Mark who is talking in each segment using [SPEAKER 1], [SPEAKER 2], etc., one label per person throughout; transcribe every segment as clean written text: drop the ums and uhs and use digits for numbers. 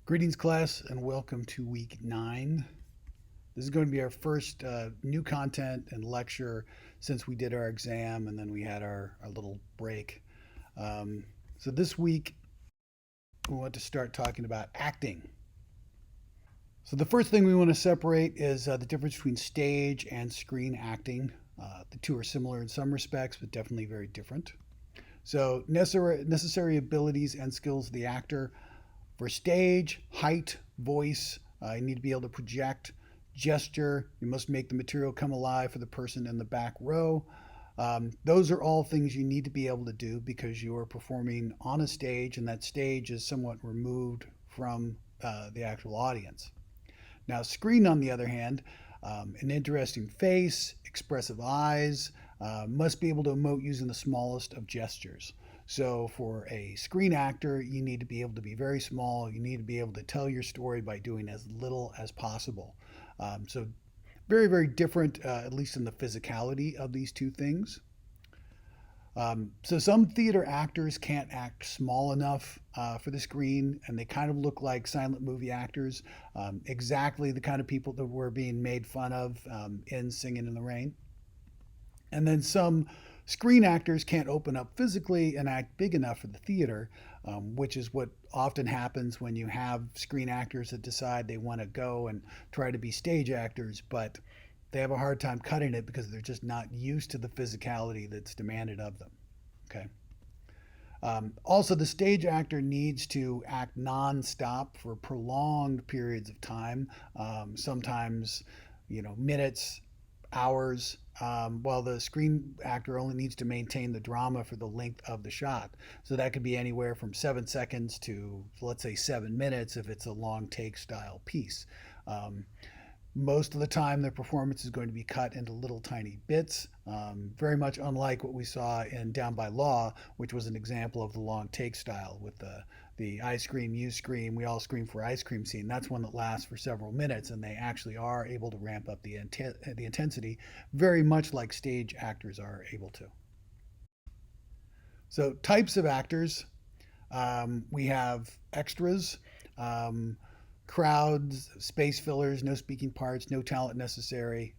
[SPEAKER 1] Greetings, class, and welcome to week 9. This is going to be our first new content and lecture since we did our exam and then we had our little break. So this week, we want to start talking about acting. So the first thing we want to separate is the difference between stage and screen acting. The two are similar in some respects, but definitely very different. So necessary abilities and skills of the actor. For stage, height, voice, you need to be able to project, gesture. You must make the material come alive for the person in the back row. Those are all things you need to be able to do because you are performing on a stage, and that stage is somewhat removed from the actual audience. Now, screen, on the other hand, an interesting face, expressive eyes, must be able to emote using the smallest of gestures. So, for a screen actor, you need to be able to be very small. You need to be able to tell your story by doing as little as possible. So, very, very different, at least in the physicality of these two things. So some theater actors can't act small enough for the screen, and they kind of look like silent movie actors, exactly the kind of people that were being made fun of in Singing in the Rain. And then some screen actors can't open up physically and act big enough for the theater, which is what often happens when you have screen actors that decide they want to go and try to be stage actors, but they have a hard time cutting it because they're just not used to the physicality that's demanded of them. Okay. Also, the stage actor needs to act nonstop for prolonged periods of time, sometimes, minutes, hours, while the screen actor only needs to maintain the drama for the length of the shot. So that could be anywhere from 7 seconds to, let's say, 7 minutes if it's a long take style piece. Most of the time, their performance is going to be cut into little tiny bits, very much unlike what we saw in Down by Law, which was an example of the long take style with the I scream, you scream, we all scream for ice cream scene. That's one that lasts for several minutes, and they actually are able to ramp up the intensity very much like stage actors are able to. So, types of actors, we have extras. Crowds, space fillers, no speaking parts, no talent necessary.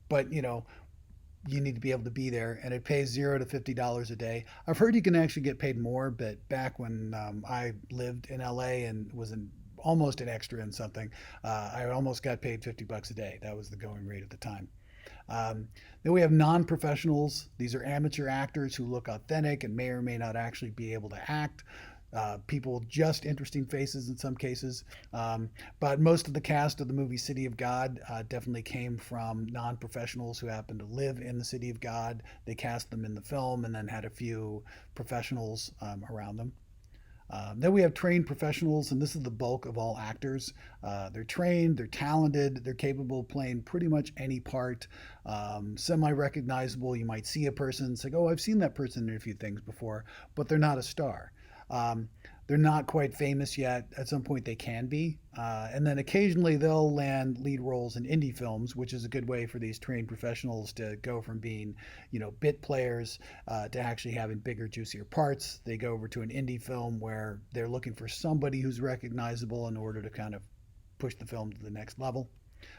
[SPEAKER 1] But you need to be able to be there, and it pays $0 to $50 a day. I've heard you can actually get paid more, but back when I lived in LA and was almost an extra in something, I almost got paid $50 a day. That was the going rate at the time. Then we have non-professionals. These are amateur actors who look authentic and may or may not actually be able to act. People just interesting faces in some cases. But most of the cast of the movie City of God definitely came from non professionals who happened to live in the City of God. They cast them in the film and then had a few professionals around them. Then we have trained professionals, and this is the bulk of all actors. They're trained, they're talented, they're capable of playing pretty much any part. Semi recognizable. You might see a person and say, oh, I've seen that person in a few things before, but they're not a star. Um, they're not quite famous yet. At some point, they can be. And then occasionally they'll land lead roles in indie films, which is a good way for these trained professionals to go from being, bit players to actually having bigger, juicier parts. They go over to an indie film where they're looking for somebody who's recognizable in order to kind of push the film to the next level.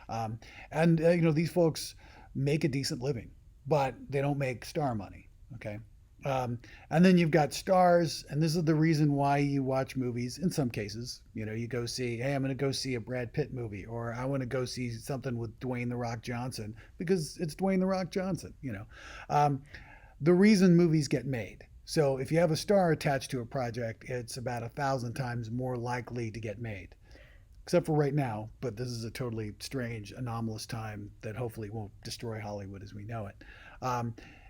[SPEAKER 1] And these folks make a decent living, but they don't make star money. Okay. And then you've got stars, and this is the reason why you watch movies in some cases. You go see, hey, I'm going to go see a Brad Pitt movie, or I want to go see something with Dwayne The Rock Johnson because it's Dwayne The Rock Johnson. The reason movies get made. So if you have a star attached to a project, it's about 1,000 times more likely to get made. Except for right now, but this is a totally strange, anomalous time that hopefully won't destroy Hollywood as we know it.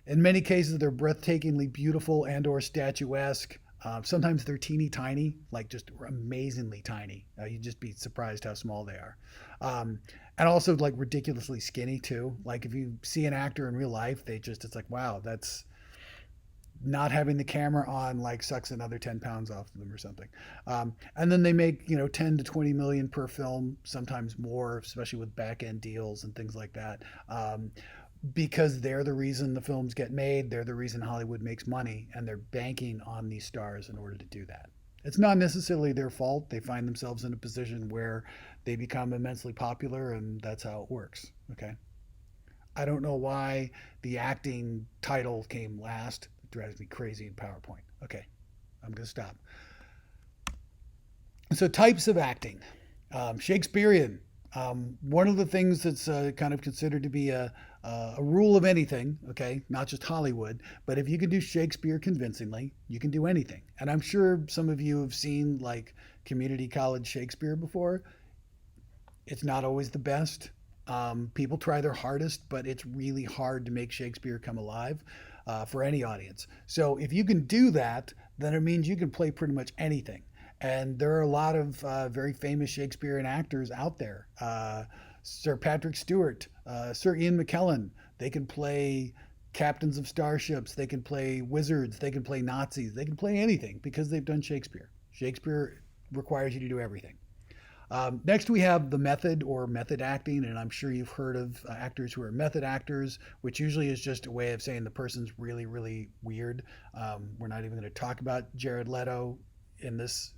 [SPEAKER 1] In many cases, they're breathtakingly beautiful and/or statuesque. Sometimes they're teeny tiny, like just amazingly tiny. You'd just be surprised how small they are. And also like ridiculously skinny too. Like if you see an actor in real life, it's like, wow, that's not having the camera on like sucks another 10 pounds off of them or something. And then they make 10 to 20 million per film, sometimes more, especially with back end deals and things like that. Because they're the reason the films get made. They're the reason Hollywood makes money, and they're banking on these stars in order to do that. It's not necessarily their fault. They find themselves in a position where they become immensely popular, and that's how it works. Okay. I don't know why the acting title came last. It drives me crazy in PowerPoint. Okay, I'm going to stop. So, types of acting. Shakespearean. One of the things that's kind of considered to be a rule of anything, okay, not just Hollywood, but if you can do Shakespeare convincingly, you can do anything. And I'm sure some of you have seen like community college Shakespeare before. It's not always the best. People try their hardest, but it's really hard to make Shakespeare come alive for any audience. So if you can do that, then it means you can play pretty much anything. And there are a lot of very famous Shakespearean actors out there. Sir Patrick Stewart, Sir Ian McKellen, they can play captains of starships, they can play wizards, they can play Nazis, they can play anything because they've done Shakespeare. Shakespeare requires you to do everything. Next, we have the method or method acting, and I'm sure you've heard of actors who are method actors, which usually is just a way of saying the person's really, really weird. We're not even going to talk about Jared Leto in this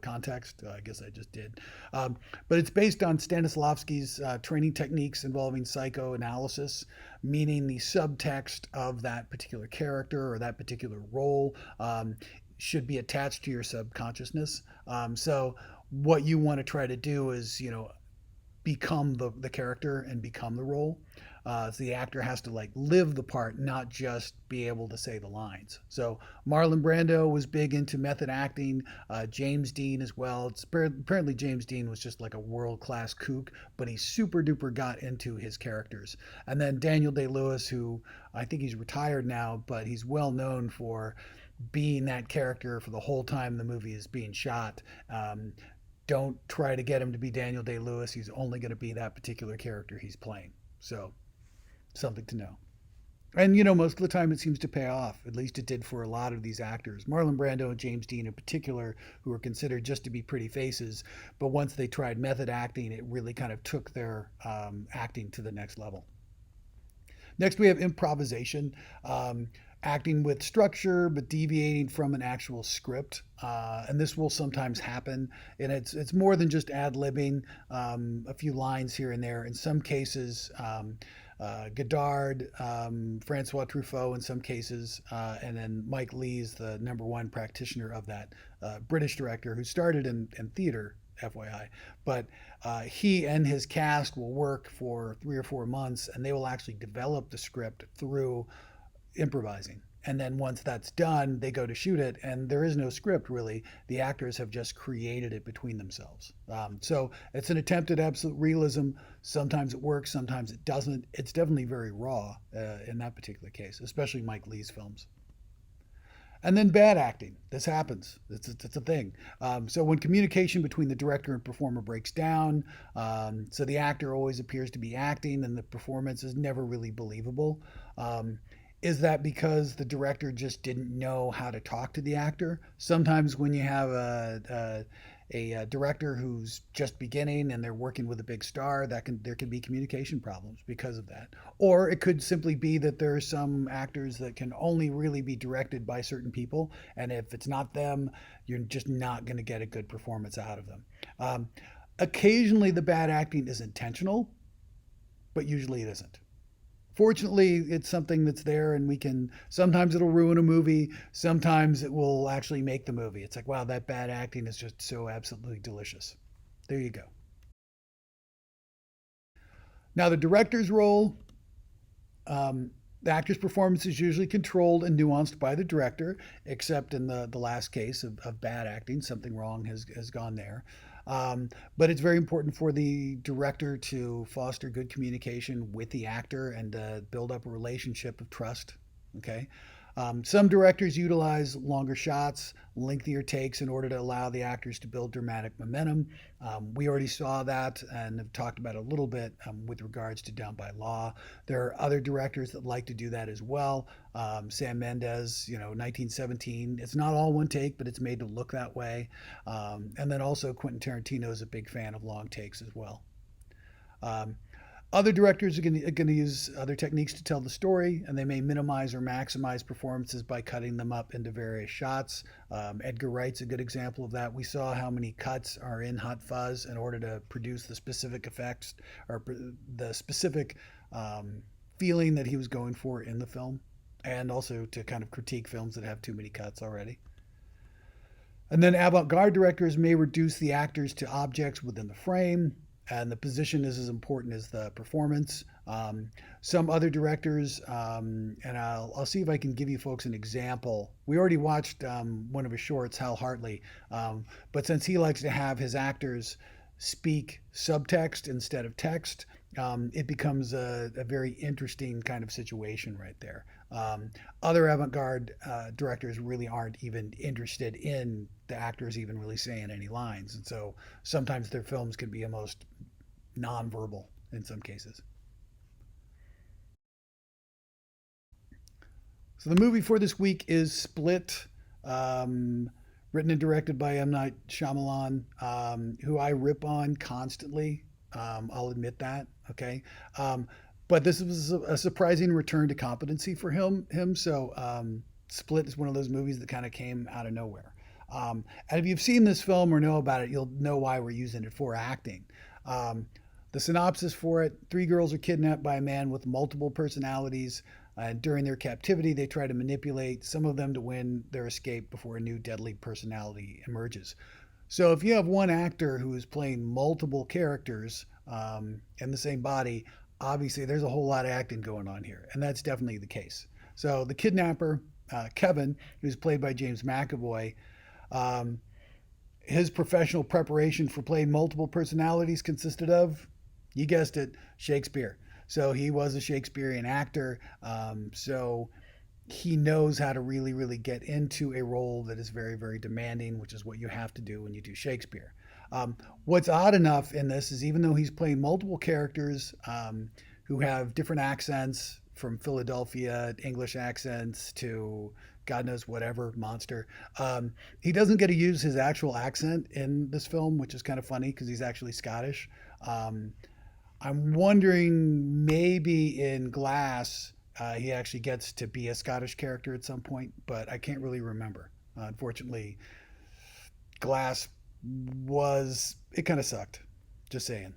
[SPEAKER 1] context. I guess I just did. But it's based on Stanislavski's training techniques involving psychoanalysis, meaning the subtext of that particular character or that particular role should be attached to your subconsciousness. So what you want to try to do is, become the character and become the role. So the actor has to like live the part, not just be able to say the lines. So Marlon Brando was big into method acting. James Dean as well. Apparently James Dean was just like a world class kook, but he super duper got into his characters. And then Daniel Day Lewis, who I think he's retired now, but he's well known for being that character for the whole time the movie is being shot. Don't try to get him to be Daniel Day Lewis. He's only going to be that particular character he's playing. So, something to know. And, most of the time it seems to pay off. At least it did for a lot of these actors. Marlon Brando and James Dean in particular, who were considered just to be pretty faces. But once they tried method acting, it really kind of took their acting to the next level. Next, we have improvisation. Acting with structure but deviating from an actual script, and this will sometimes happen. And it's more than just ad libbing, a few lines here and there. In some cases, Godard, Francois Truffaut, in some cases, and then Mike Lee's the number one practitioner of that British director who started in theater. FYI, but he and his cast will work for 3 or 4 months, and they will actually develop the script through improvising. And then once that's done, they go to shoot it, and there is no script really. The actors have just created it between themselves. So it's an attempt at absolute realism. Sometimes it works, sometimes it doesn't. It's definitely very raw in that particular case, especially Mike Lee's films. And then bad acting. This happens. It's a thing. So when communication between the director and performer breaks down, so the actor always appears to be acting and the performance is never really believable. Is that because the director just didn't know how to talk to the actor? Sometimes when you have a director who's just beginning and they're working with a big star, there can be communication problems because of that. Or it could simply be that there are some actors that can only really be directed by certain people, and if it's not them, you're just not going to get a good performance out of them. Occasionally, the bad acting is intentional, but usually it isn't. Fortunately, it's something that's there, and we can sometimes it'll ruin a movie, sometimes it will actually make the movie. It's like, wow, that bad acting is just so absolutely delicious. There you go. Now, the director's role, the actor's performance is usually controlled and nuanced by the director, except in the last case of bad acting. Something wrong has gone there. But it's very important for the director to foster good communication with the actor and build up a relationship of trust. Okay. Some directors utilize longer shots, lengthier takes in order to allow the actors to build dramatic momentum. We already saw that and have talked about it a little bit with regards to Down by Law. There are other directors that like to do that as well. Sam Mendes, 1917. It's not all one take, but it's made to look that way. And then also Quentin Tarantino is a big fan of long takes as well. Um, Other directors are going to use other techniques to tell the story, and they may minimize or maximize performances by cutting them up into various shots. Edgar Wright's a good example of that. We saw how many cuts are in Hot Fuzz in order to produce the specific effects or the specific feeling that he was going for in the film, and also to kind of critique films that have too many cuts already. And then avant garde directors may reduce the actors to objects within the frame, and the position is as important as the performance. Some other directors, and I'll see if I can give you folks an example. We already watched one of his shorts, Hal Hartley, but since he likes to have his actors speak subtext instead of text, it becomes a very interesting kind of situation right there. Other avant-garde directors really aren't even interested in the actors even really saying any lines, and so sometimes their films can be almost nonverbal in some cases. So the movie for this week is Split, written and directed by M. Night Shyamalan, who I rip on constantly. I'll admit that. Okay. But this was a surprising return to competency for him. So Split is one of those movies that kind of came out of nowhere. And if you've seen this film or know about it, you'll know why we're using it for acting. The synopsis for it: three girls are kidnapped by a man with multiple personalities. During their captivity, they try to manipulate some of them to win their escape before a new deadly personality emerges. So if you have one actor who is playing multiple characters in the same body, obviously there's a whole lot of acting going on here, and that's definitely the case. So the kidnapper, Kevin, who's played by James McAvoy, his professional preparation for playing multiple personalities consisted of, you guessed it, Shakespeare. So he was a Shakespearean actor. So he knows how to really, really get into a role that is very, very demanding, which is what you have to do when you do Shakespeare. What's odd enough in this is even though he's playing multiple characters who have different accents, from Philadelphia English accents to God knows whatever monster, he doesn't get to use his actual accent in this film, which is kind of funny because he's actually Scottish. I'm wondering maybe in Glass he actually gets to be a Scottish character at some point, but I can't really remember. Unfortunately, Glass it kind of sucked. Just saying.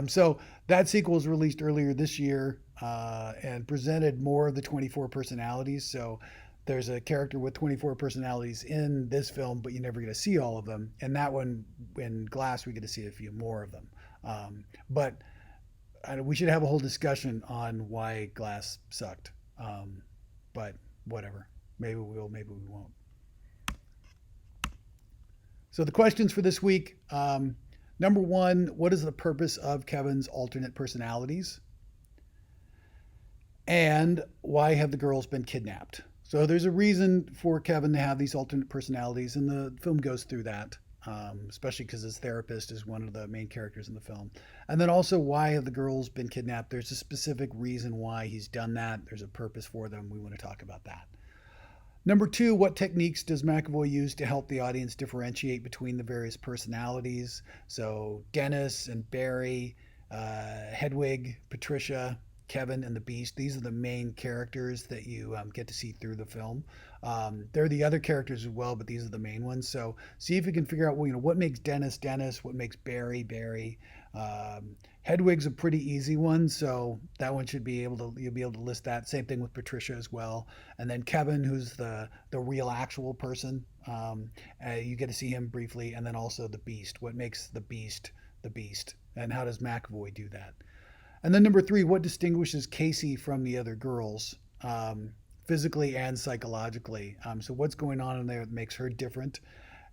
[SPEAKER 1] So that sequel was released earlier this year and presented more of the 24 personalities. So there's a character with 24 personalities in this film, but you never get to see all of them. And that one, in Glass, we get to see a few more of them. But we should have a whole discussion on why Glass sucked. But whatever. Maybe we will, maybe we won't. So the questions for this week. Number one, what is the purpose of Kevin's alternate personalities? And why have the girls been kidnapped? So there's a reason for Kevin to have these alternate personalities, and the film goes through that, especially because his therapist is one of the main characters in the film. And then also, why have the girls been kidnapped? There's a specific reason why he's done that. There's a purpose for them. We want to talk about that. Number two, what techniques does McAvoy use to help the audience differentiate between the various personalities? So Dennis and Barry, Hedwig, Patricia, Kevin, and the Beast. These are the main characters that you get to see through the film. There are the other characters as well, but these are the main ones. So see if you can figure out, well, what makes Dennis Dennis, what makes Barry Barry. Hedwig's a pretty easy one, so that one you'll be able to list that. Same thing with Patricia as well. And then Kevin, who's the real actual person, you get to see him briefly. And then also the Beast. What makes the Beast, and how does McAvoy do that? And then number three, what distinguishes Casey from the other girls, physically and psychologically? So what's going on in there that makes her different?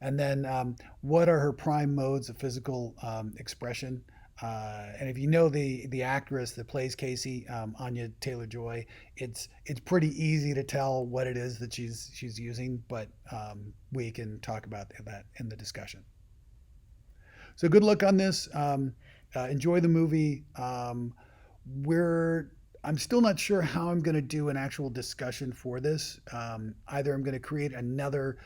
[SPEAKER 1] And then what are her prime modes of physical expression? And if you know the actress that plays Casey, Anya Taylor-Joy, it's pretty easy to tell what it is that she's using, but we can talk about that in the discussion. So good luck on this. Enjoy the movie. I'm still not sure how I'm going to do an actual discussion for this. Either I'm going to create another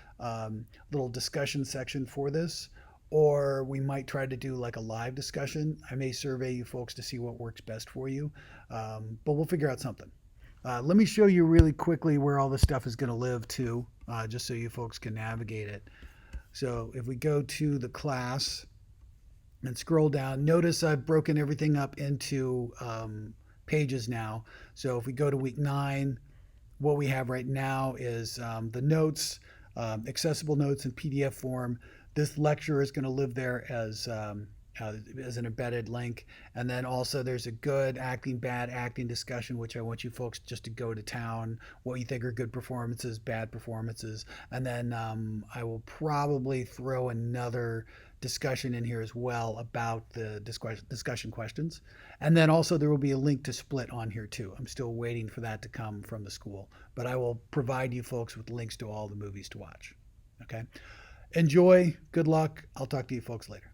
[SPEAKER 1] little discussion section for this, or we might try to do like a live discussion. I may survey you folks to see what works best for you, but we'll figure out something. Let me show you really quickly where all this stuff is going to live too, just so you folks can navigate it. So if we go to the class and scroll down, notice I've broken everything up into pages now. So if we go to week 9, what we have right now is the notes, accessible notes in PDF form. This lecture is going to live there as an embedded link. And then also there's a good acting, bad acting discussion, which I want you folks just to go to town, what you think are good performances, bad performances. And then I will probably throw another discussion in here as well about the discussion questions. And then also there will be a link to Split on here too. I'm still waiting for that to come from the school, but I will provide you folks with links to all the movies to watch. Okay. Enjoy. Good luck. I'll talk to you folks later.